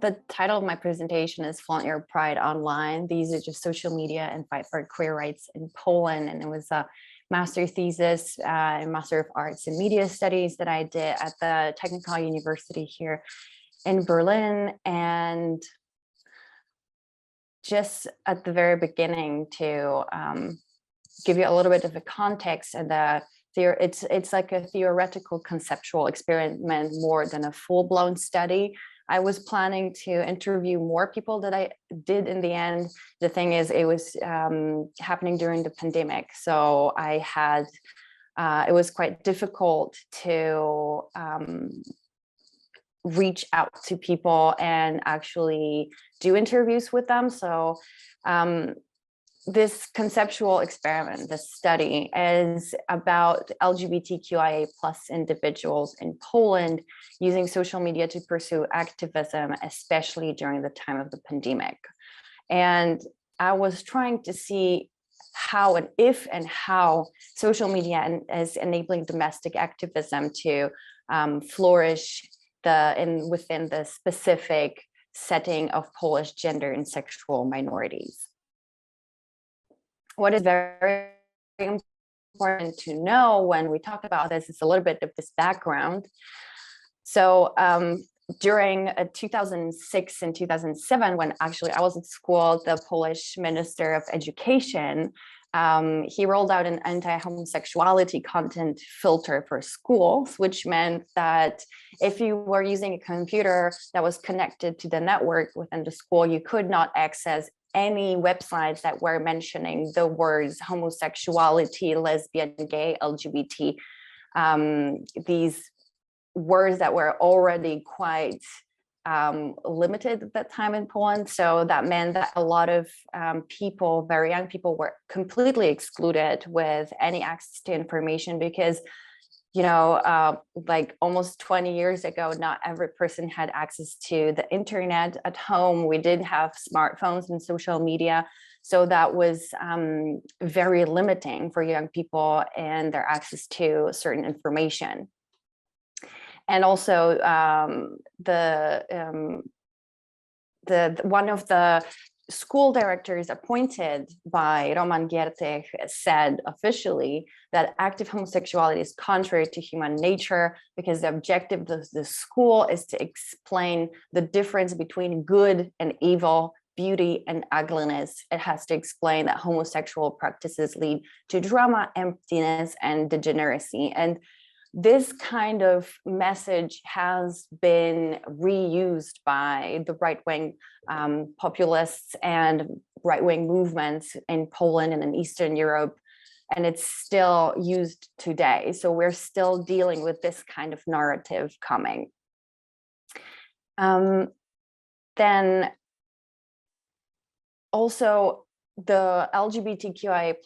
the title of my presentation is Flaunt Your Pride Online. These are just social media and fight for queer rights in Poland. And it was a master thesis and Master of Arts in Media Studies that I did at the Technische University here in Berlin. And just at the very beginning to give you a little bit of a context and it's like a theoretical conceptual experiment more than a full-blown study. I was planning to interview more people that I did in the end. The thing is, it was happening during the pandemic. So I had, it was quite difficult to reach out to people and actually do interviews with them. So this conceptual experiment, this study, is about LGBTQIA+ individuals in Poland using social media to pursue activism, especially during the time of the pandemic. And I was trying to see how and if and how social media is enabling domestic activism to flourish within the specific setting of Polish gender and sexual minorities. What is very important to know when we talk about this is a little bit of this background. So during 2006 and 2007, when actually I was at school, the Polish Minister of Education, he rolled out an anti-homosexuality content filter for schools, which meant that if you were using a computer that was connected to the network within the school, you could not access any websites that were mentioning the words homosexuality, lesbian, gay, LGBT, these words that were already quite limited at that time in Poland. So that meant that a lot of people, very young people, were completely excluded with any access to information because, you know, like almost 20 years ago, not every person had access to the internet at home. We did have smartphones and social media. So that was very limiting for young people and their access to certain information. And also one of the school directors appointed by Roman Giertych said officially that active homosexuality is contrary to human nature because the objective of the school is to explain the difference between good and evil, beauty and ugliness. It has to explain that homosexual practices lead to drama, emptiness, and degeneracy. And this kind of message has been reused by the right-wing populists and right-wing movements in Poland and in Eastern Europe, and it's still used today. So we're still dealing with this kind of narrative coming. Then also the LGBTQIA+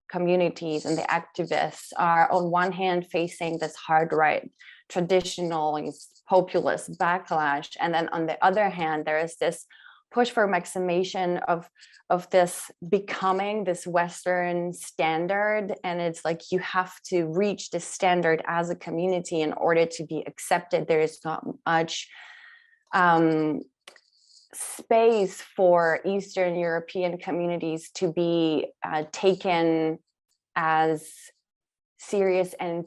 communities and the activists are on one hand facing this hard right, traditional populist backlash, and then on the other hand there is this push for maximization of this becoming this Western standard, and it's like you have to reach this standard as a community in order to be accepted. There is not much space for Eastern European communities to be taken as serious, and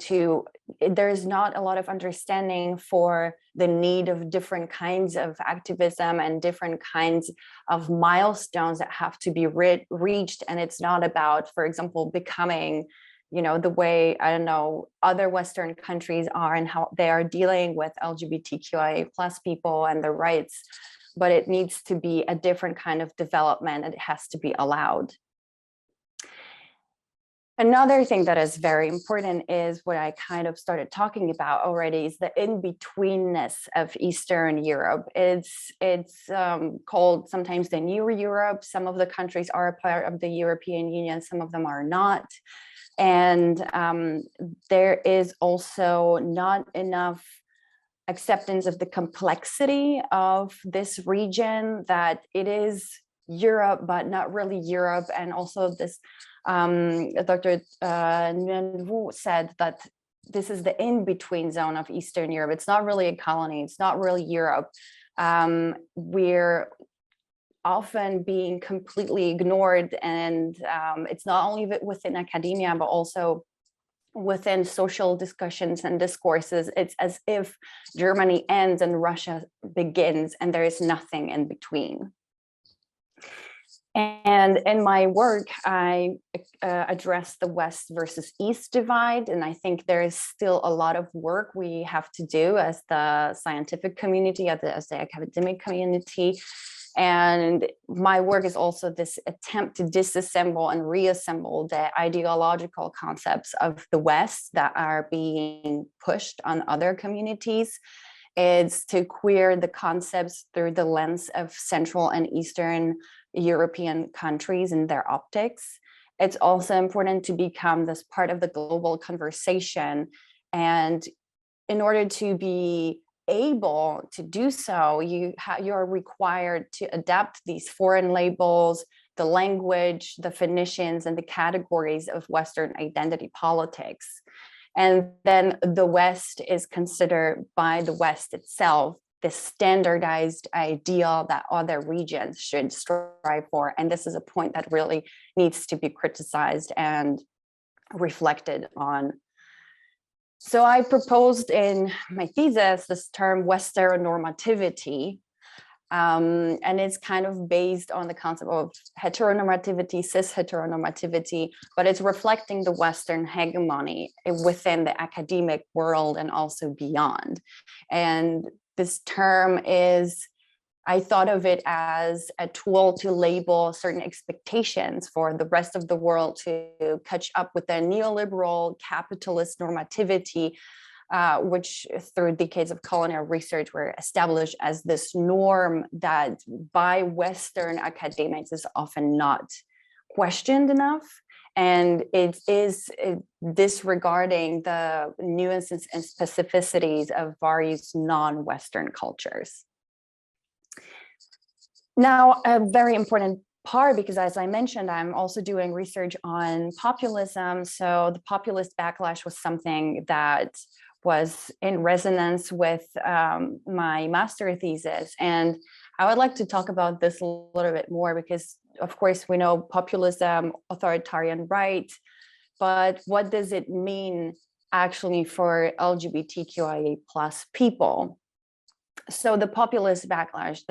there's not a lot of understanding for the need of different kinds of activism and different kinds of milestones that have to be reached. And it's not about, for example, becoming, you know, the way, I don't know, other Western countries are and how they are dealing with LGBTQIA+ people and their rights, but it needs to be a different kind of development and it has to be allowed. Another thing that is very important is what I kind of started talking about already, is the in-betweenness of Eastern Europe. It's called sometimes the New Europe. Some of the countries are a part of the European Union, some of them are not. And there is also not enough acceptance of the complexity of this region, that it is Europe, but not really Europe. And also this, Dr. Nguyen Vu said that this is the in-between zone of Eastern Europe. It's not really a colony, it's not really Europe, we're often being completely ignored, and it's not only within academia, but also within social discussions and discourses. It's as if Germany ends and Russia begins, and there is nothing in between. And in my work, I address the West versus East divide, and I think there is still a lot of work we have to do as the scientific community, as the academic community. And my work is also this attempt to disassemble and reassemble the ideological concepts of the West that are being pushed on other communities. It's to queer the concepts through the lens of Central and Eastern European countries and their optics. It's also important to become this part of the global conversation. And in order to be able to do so, you're required to adapt these foreign labels, the language, definitions, and the categories of Western identity politics. And then the West is considered by the West itself the standardized ideal that other regions should strive for. And this is a point that really needs to be criticized and reflected on. So I proposed in my thesis this term Westeronormativity, and it's kind of based on the concept of heteronormativity, cis heteronormativity, but it's reflecting the Western hegemony within the academic world and also beyond. And this term is, I thought of it as a tool to label certain expectations for the rest of the world to catch up with the neoliberal capitalist normativity, which through decades of colonial research were established as this norm that by Western academics is often not questioned enough. And it is disregarding the nuances and specificities of various non-Western cultures. Now, a very important part, because as I mentioned, I'm also doing research on populism. So the populist backlash was something that was in resonance with my master thesis. And I would like to talk about this a little bit more because, of course, we know populism, authoritarian right, but what does it mean actually for LGBTQIA+ people? So the populist backlash,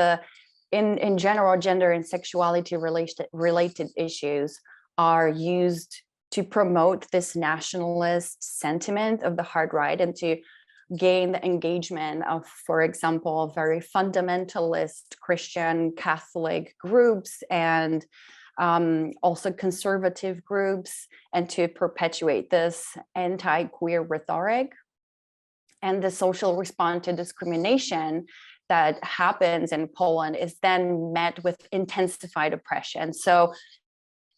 in general, gender and sexuality related issues are used to promote this nationalist sentiment of the hard right and to gain the engagement of, for example, very fundamentalist Christian Catholic groups and also conservative groups, and to perpetuate this anti-queer rhetoric. And the social response to discrimination that happens in Poland is then met with intensified oppression. So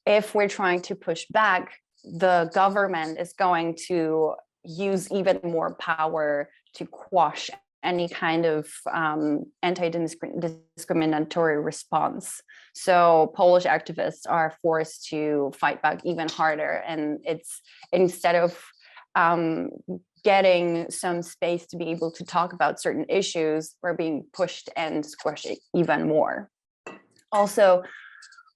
if we're trying to push back, the government is going to use even more power to quash any kind of anti-discriminatory response. So Polish activists are forced to fight back even harder. And it's instead of getting some space to be able to talk about certain issues, we're being pushed and squished even more. Also,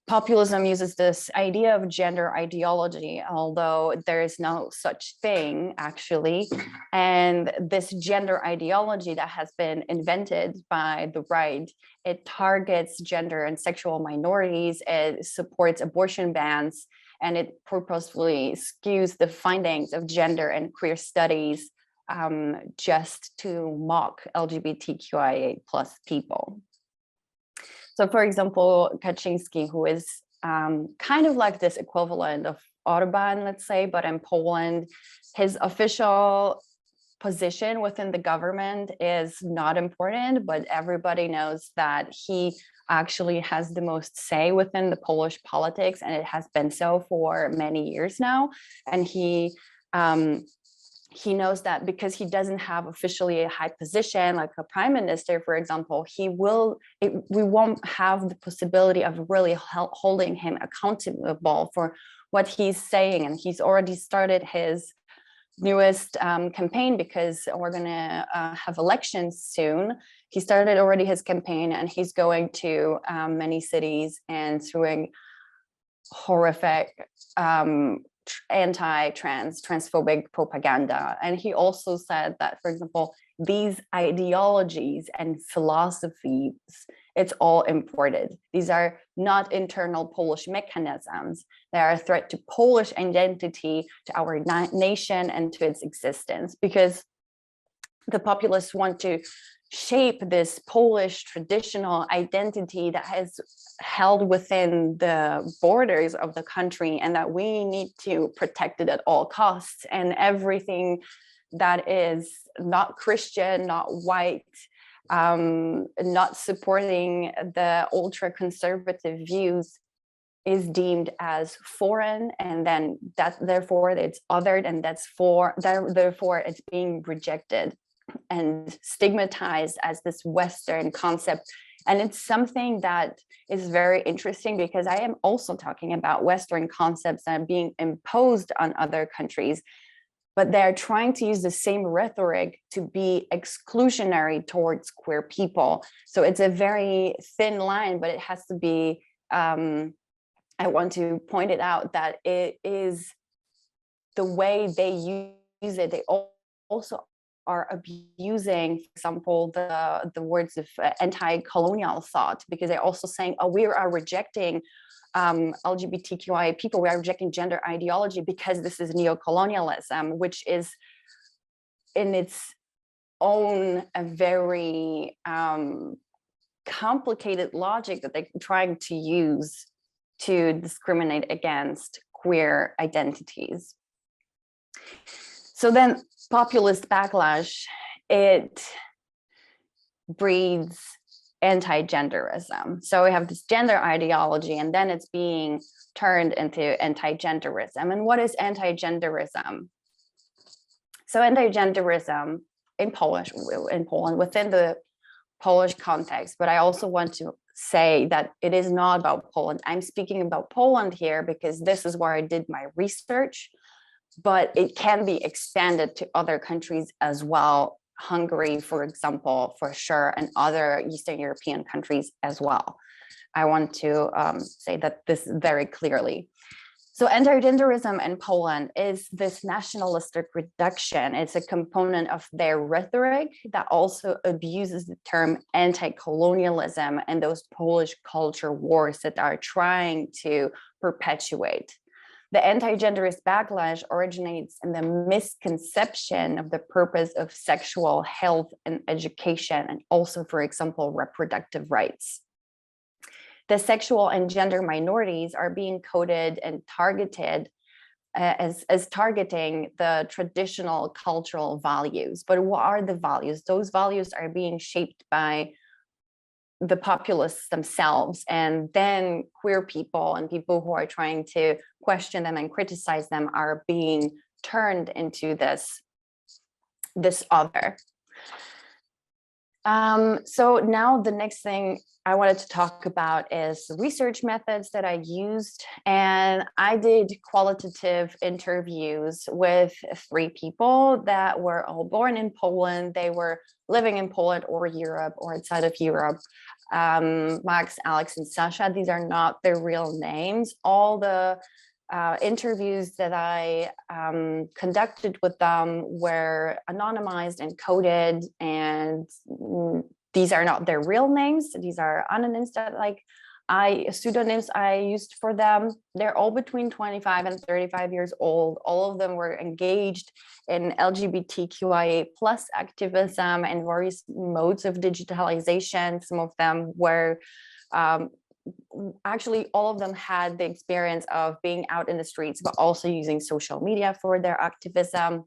populism uses this idea of gender ideology, although there is no such thing actually. And this gender ideology that has been invented by the right, it targets gender and sexual minorities, it supports abortion bans, and it purposefully skews the findings of gender and queer studies just to mock LGBTQIA+ people. So for example, Kaczynski, who is kind of like this equivalent of Orban, let's say, but in Poland, his official position within the government is not important, but everybody knows that he actually has the most say within the Polish politics, and it has been so for many years now. And he knows that because he doesn't have officially a high position, like a prime minister, for example, we won't have the possibility of really holding him accountable for what he's saying. And he's already started his newest campaign because we're going to have elections soon. he started already his campaign, and he's going to many cities and doing horrific anti-trans, transphobic propaganda. And he also said that, for example, these ideologies and philosophies, it's all imported. These are not internal Polish mechanisms. They are a threat to Polish identity, to our nation, and to its existence, because the populists want to shape this Polish traditional identity that has held within the borders of the country, and that we need to protect it at all costs. And everything that is not Christian, not white, not supporting the ultra conservative views is deemed as foreign, and then that therefore it's othered, and therefore it's being rejected and stigmatized as this Western concept. And it's something that is very interesting, because I am also talking about Western concepts that are being imposed on other countries, but they're trying to use the same rhetoric to be exclusionary towards queer people. So it's a very thin line, but it has to be, I want to point it out that it is the way they use it. They also are abusing, for example, the words of anti-colonial thought, because they're also saying, oh, we are rejecting LGBTQIA people, we are rejecting gender ideology because this is neocolonialism, which is in its own a very complicated logic that they're trying to use to discriminate against queer identities. So then populist backlash, it breeds anti-genderism. So we have this gender ideology, and then it's being turned into anti-genderism. And what is anti-genderism? So anti-genderism in Poland, within the Polish context, but I also want to say that it is not about Poland. I'm speaking about Poland here because this is where I did my research, but it can be expanded to other countries as well. Hungary, for example, for sure, and other Eastern European countries as well. I want to say that this very clearly. So anti-genderism in Poland is this nationalistic reduction. It's a component of their rhetoric that also abuses the term anti-colonialism and those Polish culture wars that are trying to perpetuate. The anti-genderist backlash originates in the misconception of the purpose of sexual health and education, and also, for example, reproductive rights. The sexual and gender minorities are being coded and targeted as targeting the traditional cultural values. But what are the values? Those values are being shaped by the populists themselves, and then queer people and people who are trying to question them and criticize them are being turned into this other. So now the next thing I wanted to talk about is the research methods that I used, and I did qualitative interviews with 3 people that were all born in Poland. They were living in Poland or Europe or outside of Europe. Max, Alex, and Sasha, these are not their real names. All the interviews that I conducted with them were anonymized and coded, and these are not their real names. These are anonyms that pseudonyms I used for them. They're all between 25 and 35 years old. All of them were engaged in LGBTQIA+ activism and various modes of digitalization. Some of them were actually, all of them had the experience of being out in the streets, but also using social media for their activism.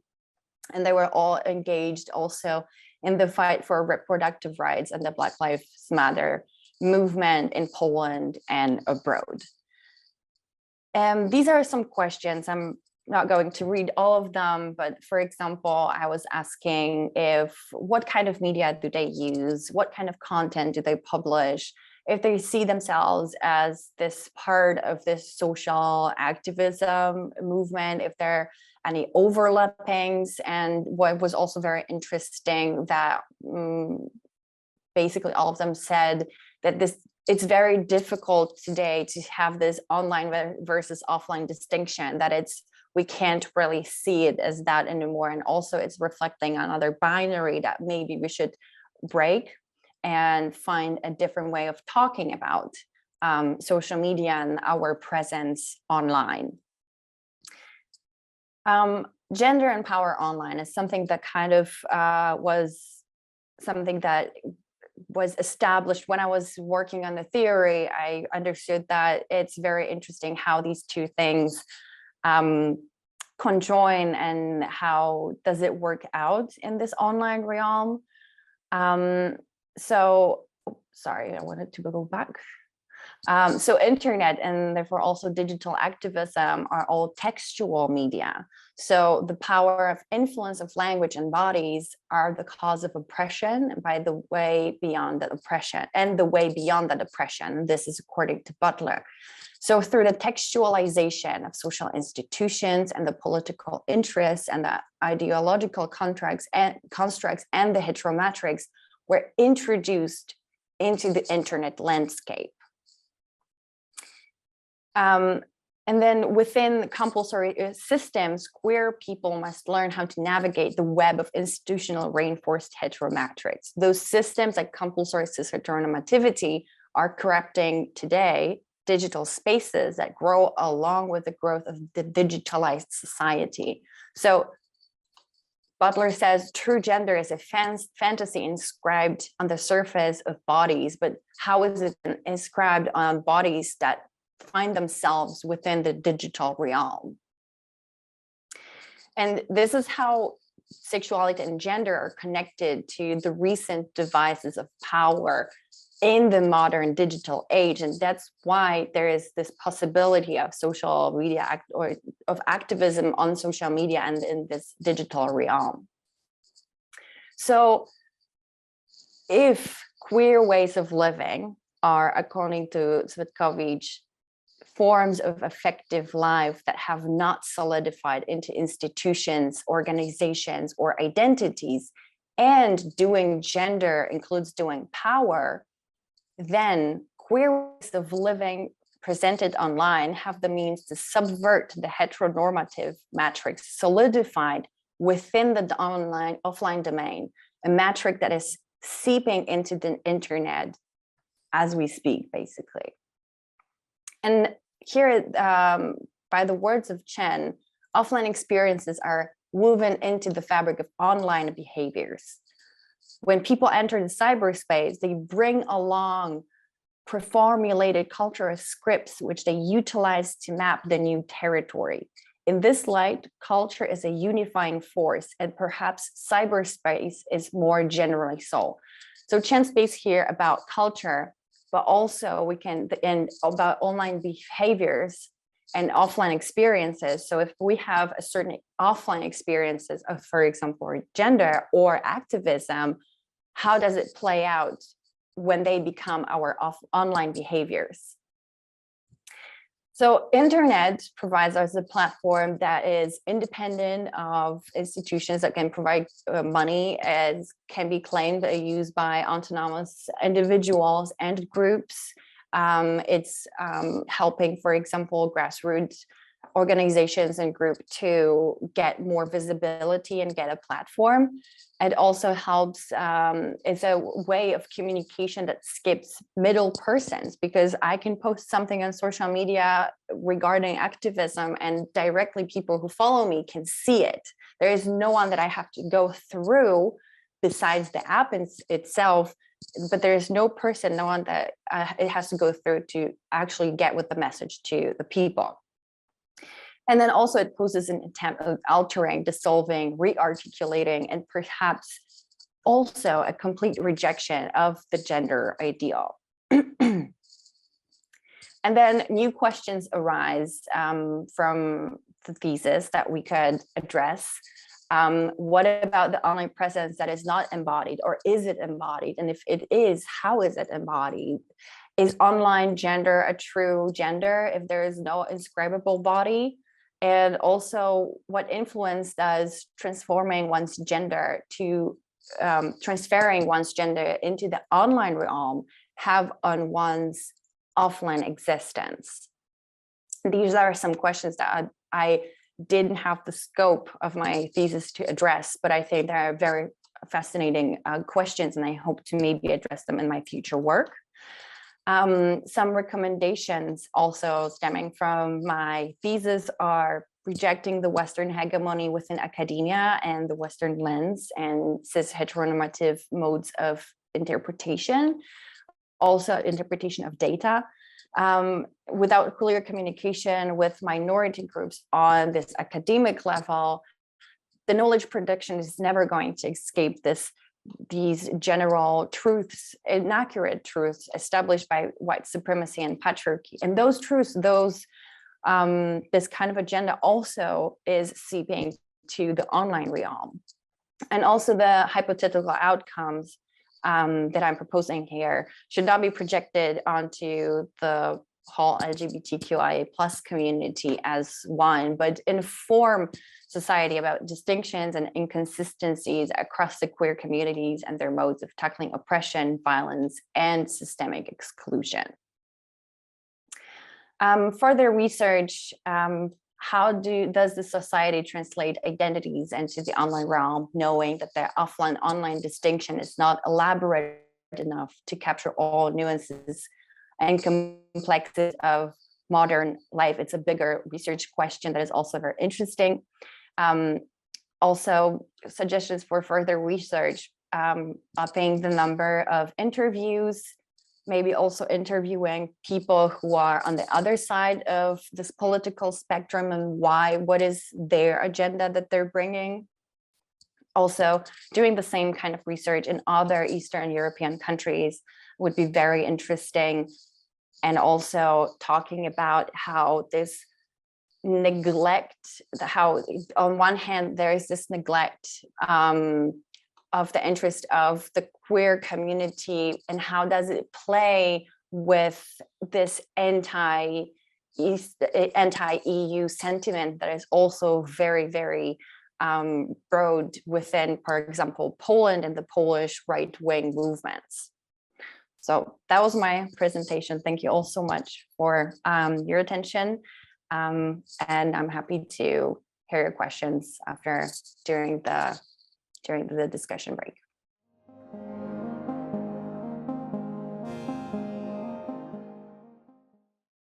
And they were all engaged also in the fight for reproductive rights and the Black Lives Matter movement in Poland and abroad. And these are some questions. I'm not going to read all of them, but for example, I was asking what kind of media do they use? What kind of content do they publish? If they see themselves as this part of this social activism movement, if there are any overlappings. And what was also very interesting that basically all of them said that it's very difficult today to have this online versus offline distinction, that we can't really see it as that anymore. And also it's reflecting another binary that maybe we should break and find a different way of talking about social media and our presence online. Gender and power online is something that kind of was something that was established when I was working on the theory. I understood that it's very interesting how these two things conjoin and how does it work out in this online realm. So, sorry, I wanted to go back. So internet and therefore also digital activism are all textual media. So the power of influence of language and bodies are the cause of oppression by the way beyond that oppression and the way beyond that oppression. This is according to Butler. So through the textualization of social institutions and the political interests and the ideological constructs and the heterometrics were introduced into the internet landscape. And then within compulsory systems, queer people must learn how to navigate the web of institutional reinforced heterometrics. Those systems like compulsory cis heteronormativity are corrupting today digital spaces that grow along with the growth of the digitalized society. So Butler says true gender is a fantasy inscribed on the surface of bodies, but how is it inscribed on bodies that find themselves within the digital realm? And this is how sexuality and gender are connected to the recent devices of power in the modern digital age. And that's why there is this possibility of social media or of activism on social media and in this digital realm. So if queer ways of living are, according to Cvitkovic, forms of effective life that have not solidified into institutions, organizations, or identities, and doing gender includes doing power, then queer ways of living presented online have the means to subvert the heteronormative matrix solidified within the offline domain, a metric that is seeping into the internet as we speak, basically. And here, by the words of Chen, offline experiences are woven into the fabric of online behaviors. When people enter the cyberspace, they bring along preformulated cultural scripts, which they utilize to map the new territory. In this light, culture is a unifying force, and perhaps cyberspace is more generally so. So Chen speaks here about culture, but also we can, and about online behaviors and offline experiences. So if we have a certain offline experiences of, for example, gender or activism, how does it play out when they become our online behaviors? So internet provides us a platform that is independent of institutions that can provide money, as can be claimed used by autonomous individuals and groups. It's helping, for example, grassroots organizations and group to get more visibility and get a platform. It also helps, it's a way of communication that skips middle persons, because I can post something on social media regarding activism and directly people who follow me can see it. There is no one that I have to go through besides the app itself, but there is no person, no one that it has to go through to actually get with the message to the people. And then also it poses an attempt of altering, dissolving, re-articulating, and perhaps also a complete rejection of the gender ideal. And then new questions arise from the thesis that we could address. What about the online presence that is not embodied, or is it embodied? And if it is, how is it embodied? Is online gender a true gender if there is no inscribable body? And also, what influence does transforming one's gender to transferring one's gender into the online realm have on one's offline existence? These are some questions that I didn't have the scope of my thesis to address, but I think they are very fascinating questions, and I hope to maybe address them in my future work. Some recommendations also stemming from my thesis are rejecting the Western hegemony within academia and the Western lens and cis heteronormative modes of interpretation, also interpretation of data. Without clear communication with minority groups on this academic level, the knowledge production is never going to escape these general truths, inaccurate truths established by white supremacy and patriarchy. And those truths, this kind of agenda also is seeping to the online realm. And also the hypothetical outcomes that I'm proposing here should not be projected onto the whole LGBTQIA+ community as one, but inform society about distinctions and inconsistencies across the queer communities and their modes of tackling oppression, violence, and systemic exclusion. Further research, how does the society translate identities into the online realm, knowing that the offline-online distinction is not elaborate enough to capture all nuances and complexities of modern life? It's a bigger research question that is also very interesting. Also, suggestions for further research, upping the number of interviews, maybe also interviewing people who are on the other side of this political spectrum and what is their agenda that they're bringing. Also, doing the same kind of research in other Eastern European countries would be very interesting. And also talking about how this neglect, how on one hand, there is this neglect of the interest of the queer community, and how does it play with this anti-EU sentiment that is also very, very broad within, for example, Poland and the Polish right-wing movements. So that was my presentation. Thank you all so much for your attention. And I'm happy to hear your questions during the discussion break.